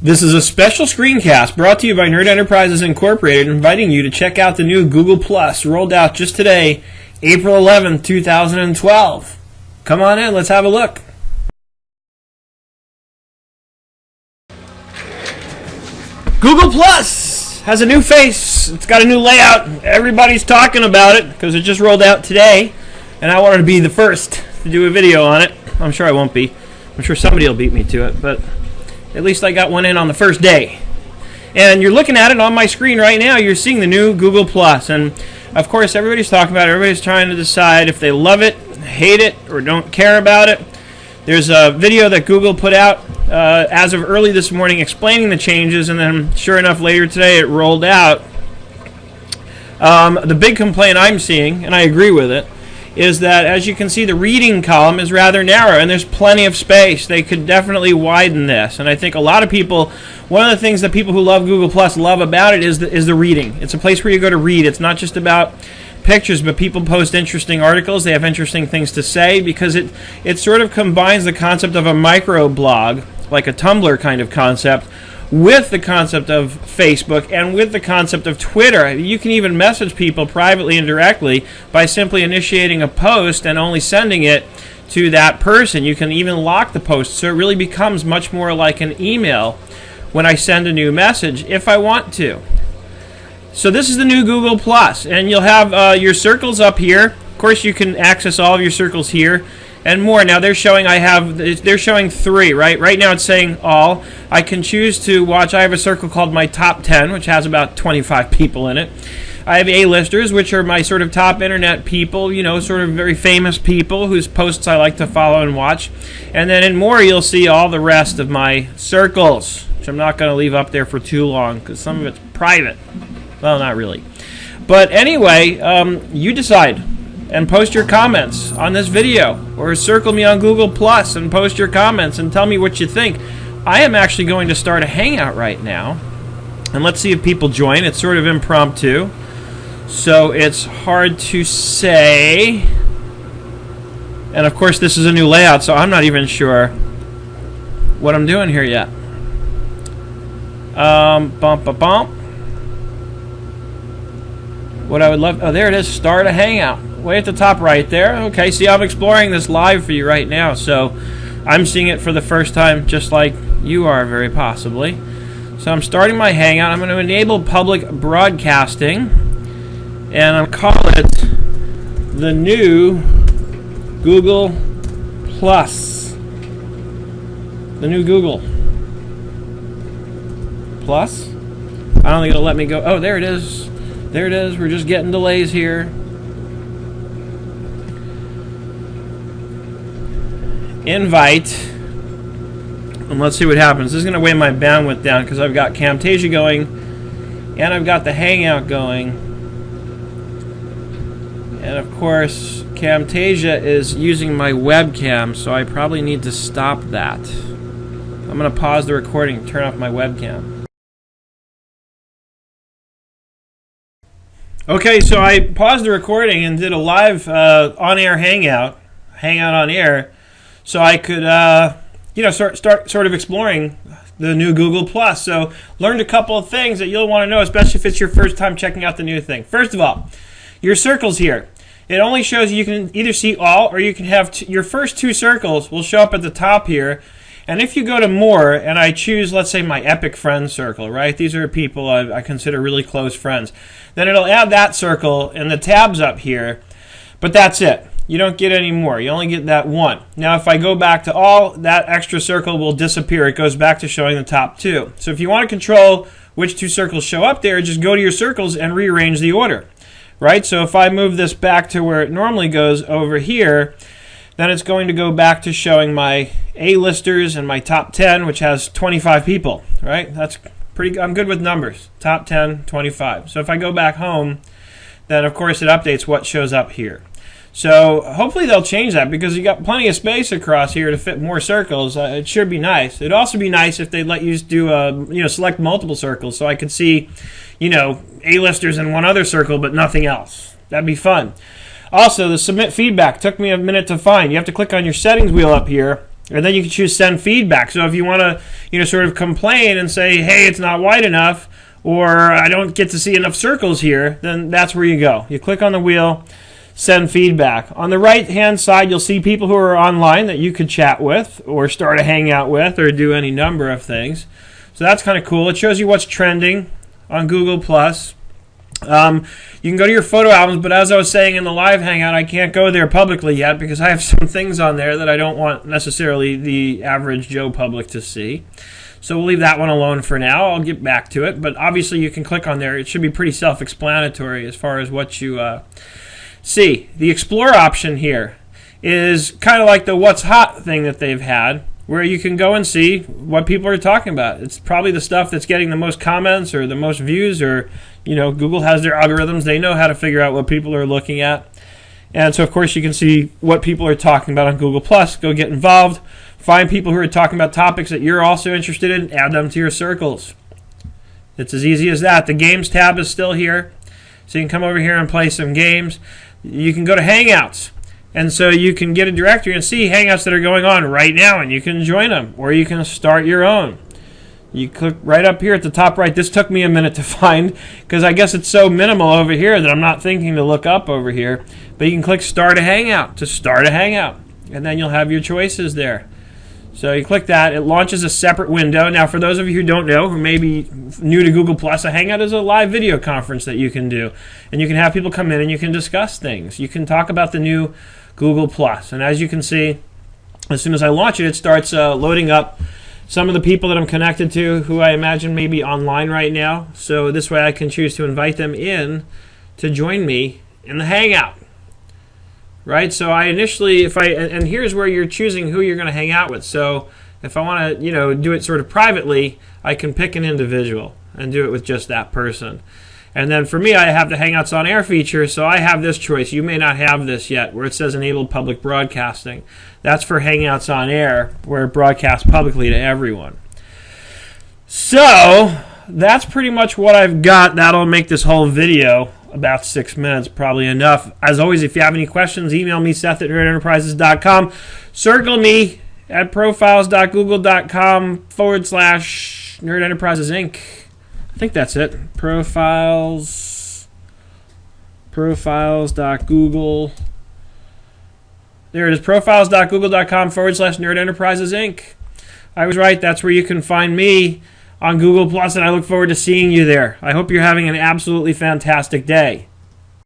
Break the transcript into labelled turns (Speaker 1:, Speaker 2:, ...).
Speaker 1: This is a special screencast brought to you by Nerd Enterprises Incorporated, inviting you to check out the new Google Plus, rolled out just today, April 11th, 2012. Come on in, let's have a look. Google Plus has a new face. It's got a new layout. Everybody's talking about it because it just rolled out today, and I wanted to be the first to do a video on it. I'm sure I won't be. I'm sure somebody will beat me to it, but at least I got one in on the first day. And you're looking at it on my screen right now. You're seeing the new Google Plus, and of course everybody's talking about it. Everybody's trying to decide if they love it, hate it, or don't care about it. There's a video that Google put out as of early this morning explaining the changes, and then sure enough later today it rolled out. The big complaint I'm seeing, and I agree with it, is that as you can see the reading column is rather narrow and there's plenty of space. They could definitely widen this, and I think a lot of people, one of the things that people who love Google Plus love about it is the reading. It's a place where you go to read. It's not just about pictures, but people post interesting articles. They have interesting things to say because it sort of combines the concept of a micro blog, like a Tumblr kind of concept, with the concept of Facebook and with the concept of Twitter. You can even message people privately and directly by simply initiating a post and only sending it to that person. You can even lock the post, so it really becomes much more like an email when I send a new message if I want to. So this is the new Google Plus, and you'll have your circles up here. Of course, you can access all of your circles here and more. Now they're showing they're showing 3, right? Right now it's saying all. I can choose to watch. I have a circle called my top 10, which has about 25 people in it. I have A-listers, which are my sort of top internet people, you know, sort of very famous people whose posts I like to follow and watch. And then in more, you'll see all the rest of my circles, which I'm not going to leave up there for too long because some of it's private. Well, not really. But anyway, you decide and post your comments on this video, or circle me on Google Plus and post your comments and tell me what you think. I am actually going to start a hangout right now, and let's see if people join. It's sort of impromptu, so it's hard to say. And of course this is a new layout, so I'm not even sure what I'm doing here yet. What I would love, oh, there it is, start a hangout. Way at the top right there. Okay, see, I'm exploring this live for you right now, so I'm seeing it for the first time just like you are, very possibly. So I'm starting my hangout. I'm going to enable public broadcasting, and I'll call it the new Google Plus. The new Google Plus. I don't think it'll let me go. Oh, there it is. There it is. We're just getting delays here. Invite, and let's see what happens. This is going to weigh my bandwidth down because I've got Camtasia going and I've got the Hangout going, and of course Camtasia is using my webcam, so I probably need to stop that. I'm going to pause the recording and turn off my webcam. Okay, so I paused the recording and did a live on-air hangout on air, so I could, start sort of exploring the new Google Plus. So learned a couple of things that you'll want to know, especially if it's your first time checking out the new thing. First of all, your circles here. It only shows you can either see all, or you can have your first 2 circles will show up at the top here. And if you go to more, and I choose, let's say, my Epic Friends circle, right? These are people I consider really close friends. Then it'll add that circle in the tabs up here, but that's it. You don't get any more. You only get that 1. Now, if I go back to all, that extra circle will disappear. It goes back to showing the top 2. So if you want to control which 2 circles show up there, just go to your circles and rearrange the order, right? So if I move this back to where it normally goes over here, then it's going to go back to showing my A-listers and my top 10, which has 25 people, right? That's pretty. I'm good with numbers. Top 10, 25. So if I go back home, then of course it updates what shows up here. So hopefully they'll change that because you got plenty of space across here to fit more circles. It should be nice. It'd also be nice if they'd let you do select multiple circles, so I could see, A-listers in one other circle but nothing else. That'd be fun. Also, the submit feedback took me a minute to find. You have to click on your settings wheel up here And then you can choose send feedback. So if you want to, sort of complain and say, hey, it's not wide enough, or I don't get to see enough circles here, then that's where you go. You click on the wheel, send feedback. On the right-hand side, you'll see people who are online that you could chat with or start a hangout with or do any number of things. So that's kind of cool. It shows you what's trending on Google+. You can go to your photo albums, but as I was saying in the live hangout, I can't go there publicly yet because I have some things on there that I don't want necessarily the average Joe public to see. So we'll leave that one alone for now. I'll get back to it, but obviously you can click on there. It should be pretty self-explanatory as far as what you see. The Explore option here is kind of like the What's Hot thing that they've had, where you can go and see what people are talking about. It's probably the stuff that's getting the most comments or the most views, or Google has their algorithms. They know how to figure out what people are looking at. And so, of course, you can see what people are talking about on Google+. Go get involved. Find people who are talking about topics that you're also interested in. Add them to your circles. It's as easy as that. The Games tab is still here. So you can come over here and play some games. You can go to Hangouts. And so you can get a directory and see Hangouts that are going on right now, and you can join them. Or you can start your own. You click right up here at the top right. This took me a minute to find because I guess it's so minimal over here that I'm not thinking to look up over here. But you can click Start a Hangout to start a Hangout. And then you'll have your choices there. So you click that. It launches a separate window. Now, for those of you who don't know, who may be new to Google+, a Hangout is a live video conference that you can do. And you can have people come in and you can discuss things. You can talk about the new Google+. And as you can see, as soon as I launch it, it starts loading up some of the people that I'm connected to who I imagine may be online right now. So this way I can choose to invite them in to join me in the Hangout. Right? So I initially, and here's where you're choosing who you're going to hang out with. So if I want to, do it sort of privately, I can pick an individual and do it with just that person. And then for me, I have the Hangouts on Air feature, so I have this choice. You may not have this yet, where it says Enable Public Broadcasting. That's for Hangouts on Air, where it broadcasts publicly to everyone. So that's pretty much what I've got. That'll make this whole video about 6 minutes, probably enough. As always, if you have any questions, email me, Seth@nerdenterprises.com. Circle me at profiles.google.com/nerdenterprises Inc. I think that's it. Profiles.google. There it is, profiles.google.com/nerdenterprises Inc. I was right. That's where you can find me on Google+, and I look forward to seeing you there. I hope you're having an absolutely fantastic day.